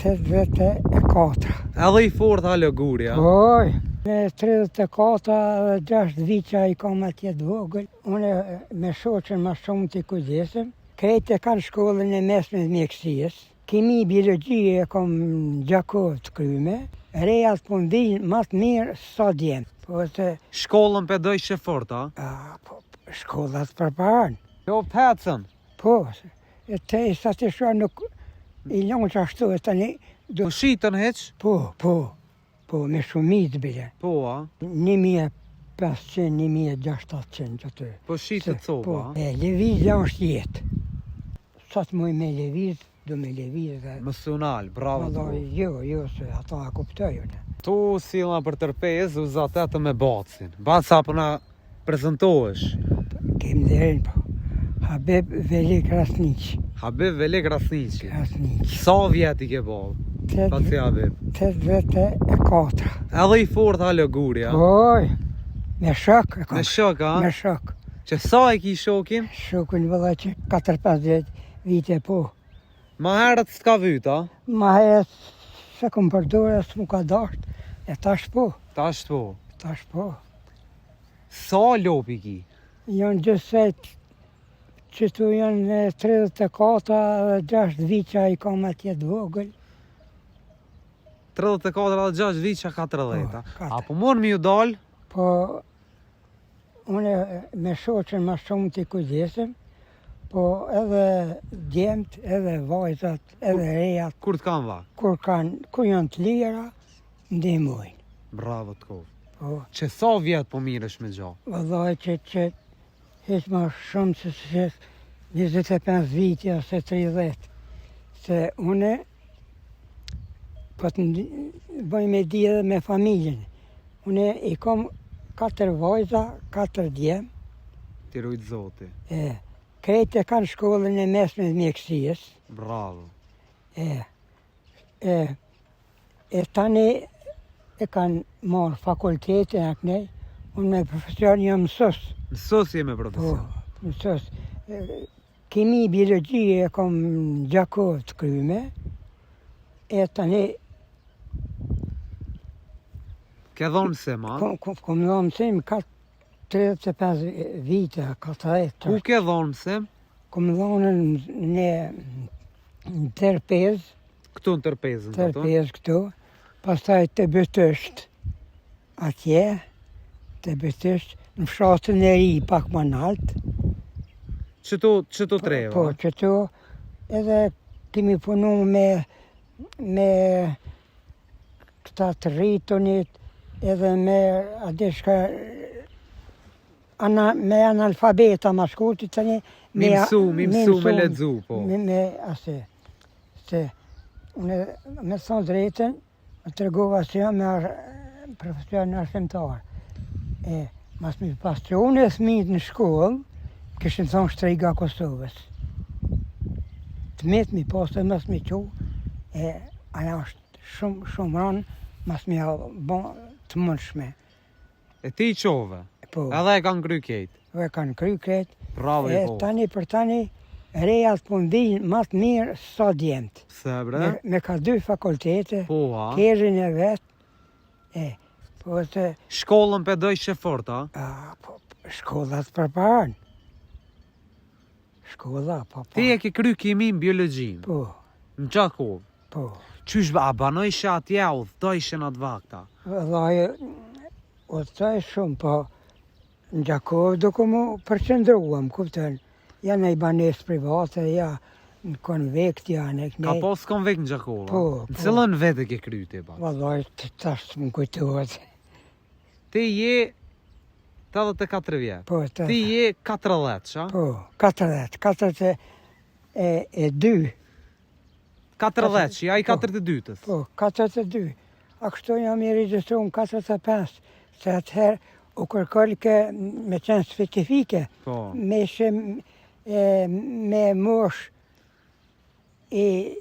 84. Edhe I fort ha lëgurja. Oj, në 34 dhe 6 vjeqa I kam atje të vogël. Unë me shoqën ma shumë të kujdesem. Krejtë kanë shkollën e mesme të mjekësisë. Kimi, biologji e kam Gjakov të kryme. Rejat po mbi ma të mirë sa djemë. Po të... Shkollën për dojsh që fort, ha? Po, shkollat përparan. Jo pecën. Po, e te sa të shua nuk I lënë që ashtu e tani... Po shitën heq? Po, me shumit bile. Po, ha? 1500, 1600 që të. Po shitë të coba, ha? E, levizja është jetë. Sa të muj me leviz, do me leviz dhe... Mësional, bravo të ku. Jo, se ata a kuptojnë. Tu sila për tërpez, u zatetë me bacin. Baca për na prezentohesh. Kem dherin, po. Habib Veli Krasniqi. Habib Veli Krasniqi. Krasniqi. Sa vjet I ke ballë? Paci Habib. 84. Edhe I fort ha lëgurja. Oj, me shok. Me shok, ha? Me shok. Që sa e ki shokin? Shokun vëlla që 4-5 vite po. Ma herët s'ka vyt, ha? Ma herët se kom përdore, s'mu ka dasht. E tash po. Tash po. Tash po. Sa lopi ki? Janë gjëset që tu janë 34 dhe 6 vjeqa I kam atje të vogël. 34 dhe 6 vjeqa 40. Po, Apo mon mi ju dal? Po, une me shoqën ma shumë të kujdesem, po edhe djemt, edhe vajzat, edhe rejat, Kur t'kan va? kur janë të lira, ndihmojnë. Bravo t'ko. Po, Që sa vjet po miresh me gjo? vëllaj që heq ma shumë se 25 vite ose 30. Se une, po të bëj me di edhe me familjen. Une I kam 4 vajza, 4 djem. Ti rujt zoti. Krejtë kanë shkollën e mesme të mjekësisë. Bravo. E tani e kanë marrë fakultetin e kënej. Unë me profesion jam mësus. Mësus je me Po, profesion. mësus. Kimi, biologji e kam Gjakov të kryme. E tani Ke dhonë mësim, ha? kom dhonë mësim 35 vite, 40. Ku ke dhonë mësim? Kom dhonë në tërpez, Këtu në tërpezën, këtu? tërpez këtu. Pastaj të bëtësht atje, të bëtësht në fshatën e ri pak më nalt. Qëtu treva? Po, qëtu edhe kemi punu me këta të rritonit, edhe me adeshka me analfabeta ma shkurti tani. Mi mësu me ledzu, po. Me ase. Se, une me thonë drejten, më të regova se jam me profesion në arshemtar. Mas mi pas që unë e thmit në shkollë, këshën thonë shtrejga Kosovës. Të metë mi pas të mas mi qu, aja është shumë ranë, mas mi bon të mundshme. E ti qove? Po, Edhe e kanë kry kejt? e kanë kry kretë. Bravo I po. Tani për tani, rejat po mbi ma të mirë sa djemët. Se bre? Me ka 2 fakultete, Po, ha? kerin e vetë, po të... Shkollën për dojsh që fort, ha? Po, shkollat përparan. Shkolla, po. Ti e ke kry kimin biologjin? Po, Në Gjakov? po. Qysh a banojshë atje u dojshën atë vakta? Vëllaj, o të taj shumë, po në Gjakov duke mu përqendruam, kuptën. Janë e banes private, ja në konvekt, ja në kënej. Ka pas konvekt në Gjakova? Po, Në po. cilën vete ke kry ti, ba? Vëllaj, tash të më kujtuat. Ti je 84 vjetë. Po, Ti je 40, qa? Po, 42. 40, ja I 42-tës. Po, 42. A kështu jam I regjistru në 45, se atëherë u kërkëll ke me qenë specifike, Po. me mosh I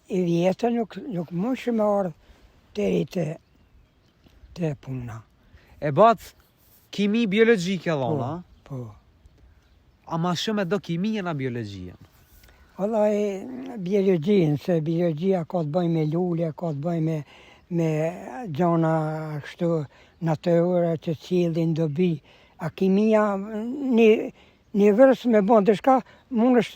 vjetën nuk mosh me ardhë deri te puna. E bac, kimi biologjike dhona, Po. a ma shumë e do kimien a biologjien? Vallai biologjin, se biologjia ka të bëjë me lule, ka të bëjë me gjona kështu natyrore që cilin dobi. A kimia një vërës me bon diçka mundesh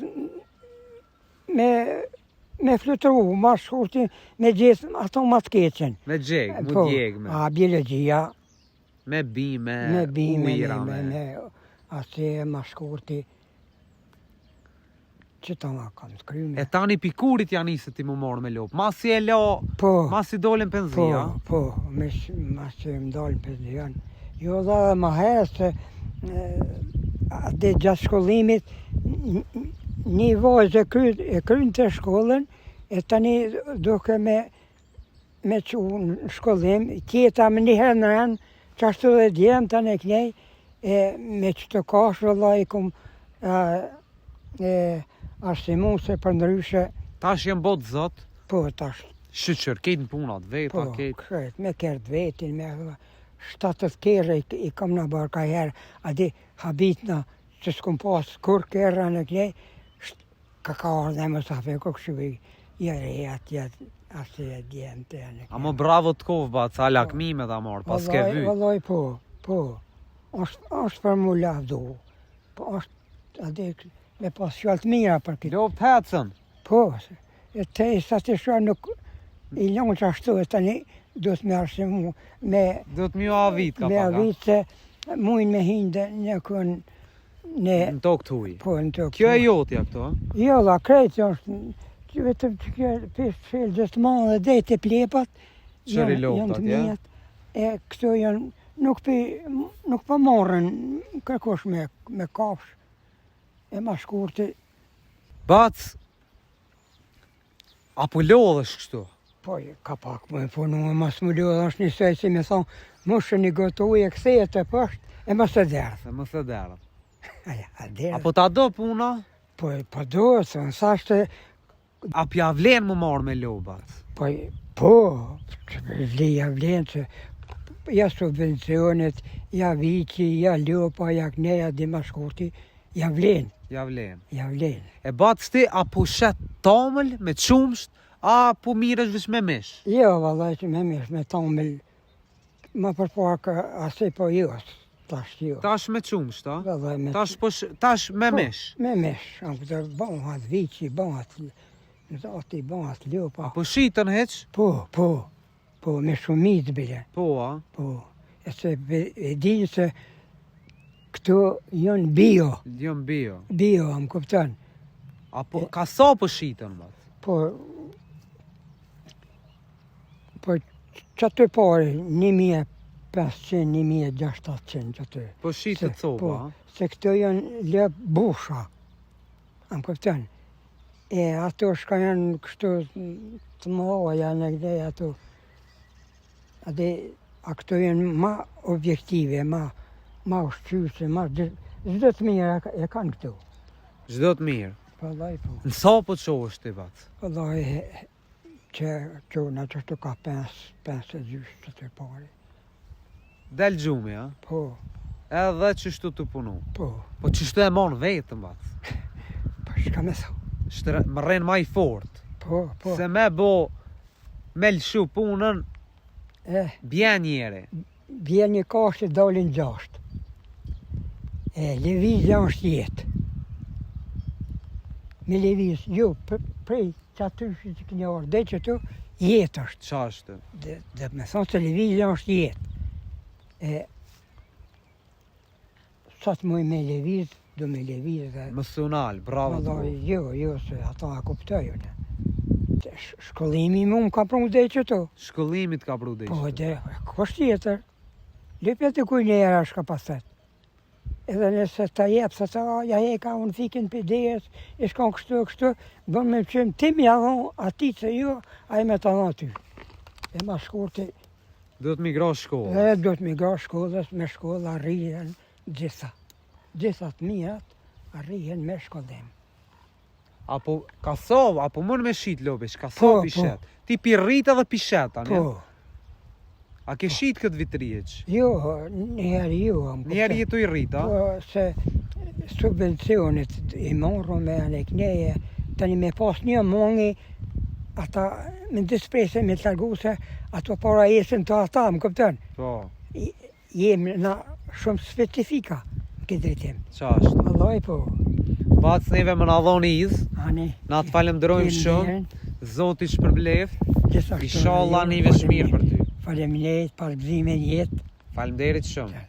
me flutru, ma shkurti me gjithë ato ma të keqen. Me gjeg, mu Po, djeg me. a biologjia Me bime, me bime, ujra me atë ma shkurti. Që ta ma kam të kryme. E tani pikurit janë nisë ti më morë me lopë. Masi e la, Po, masi dolin penzia. po, mas që më dalën penzion. Jo dha ma herë se atë gjatë shkollimit një vajzë e kryn të shkollën e tani duke me që në shkollim, tjeta më njëherë në rënë, që ashtu dhe djemë të në knej, me që të kashë vëllaj kum arsimu se për ndryshe, Tash jem botë zot, po tash, shqyqër, kejtë në punat, veta, po, kejtë. kret, me kert vetin, me 70 kere i kam në bërë ka herë, a di habit në që s'kum pas kur kera në knej, ka ardhe më safe, ko kështu i rejat, asë e djemë të janë. A më bravo të kovë, ba, ca lakmime da marë, pas ke vy. Vallaj, po, është për mu lavdu, po është, a di, me pas fjallë të mira për këtë. Lopë hecën. Po, e te i sa të shua nuk i lonë që ashtu e tani do të me arsimu me Do të mjo avit ka paka. avit se mujnë me hinde në kënë në Në tokë të huj. po në të Kjo e jotja këto, a? Jo, la krejtë është që vetëm që kjo pishë filë gjithmonë dhe dhe të plepat Qëri janë loptat, të ja? mijat e këto janë nuk pa morën kërkosh me kafsh e ma shkurti. Bac, apo lodhësh kështu? Po, ka pak më e punu, mas më lodhë është një sej si me thonë, mushën i gotuj e kthejet e pështë e mas e derdhë. Se më se derë. A derdhë? Apo ta do puna? Po do, se në sashtë, A pja vlen më marë me lobat? po, ja vlenë që ja subvencionet, ja vici, ja lopa, ja kneja, di ma shkurti, ja vlenë, Ja vlen. ja vlenë. E bac ti apo shet tamël me qumsht, apo miresh vish me mish? Jo, vallaj që me mish, me tamël, ma përpar ka asej po jos, tash jo. Tash me qumsht, a? Vallaj me Tash me mish. Me mish, këtë bon atë vici, bon atë, zati bon atë lopa. Po shitën heq? Po, me shumit bile. Po, a? Po, e se e dinë se këto janë bio, Jom bio. më kupton. Apo ka sa po shitën, bat? Po që aty pare, 1500, 1600 që aty. Po shitët copa, a? Se këto janë lëp busha, më kupton. E ato shka janë kështu të mëdha janë e gdej ato. A këto janë ma objektive, ma ushqyse, çdo të mirë e kanë këtu. Çdo të mirë. Vallaj po. Në sa po të shohësh ti, bat? Vallaj që qona që të ka 5 e gjysh që të pare. Del gjumi, a? Po, Edhe qështu të punu. po, Po qështu e mon vetëm, bat? po shka me thë. Më rrenë ma i fort. Po, Se me bo me lëshu punën, bjen njeri. bje një kashtë dalin 6. Levizja është jetë. Me leviz, jo, prej që aty që kënjë orë, dhe që tu jetë është. Qa është? Dhe me thonë se levizja është jetë. Sa të muj me leviz, do me leviz dhe... Mësunal, bravo të bu. Jo, se ata a kuptojnë. Shkollimi mu më ka prunë dhe që tu. Shkollimit ka pru dhe Po, ishte. dhe, kështë tjetër. Lipja të kuj njëra është ka paset. Edhe nëse ta jepë, se ta ja ka unë fikin për idejes, e shkon kështu, bën me qëmë tim ja dhonë ati që jo, a i me të dhonë ty. E ma shkurti, Do të migra shkollë. dhe do të migra shkollës, me shkollë arrihen gjitha. Gjithat mirat arrihen me shkollim. Apo kasov, apo mund me shit lobesh, Po, kasov pishet. Ti pi rrit edhe pishet, tani. Po, A ke shit këtë vitrieq? jo, njëherë jo. Njerë jetu i rrit, a? Po, se subvencionit i morru me anë kneje tani me pas një mongi, ata me disprese me të largu se ato para esin të ata, më kupton? Po, Jemi na shumë specifika në këtë drejtim. qashtë. Vallai po. Bac neve më na dhoni izë, Ani. na të falemderojmë shumë, Zoti shpërbleft, Gjithashtu. inshallah nive shmirë për ty. Faleminderit, pas gëzimin jetë. Faleminderit shumë.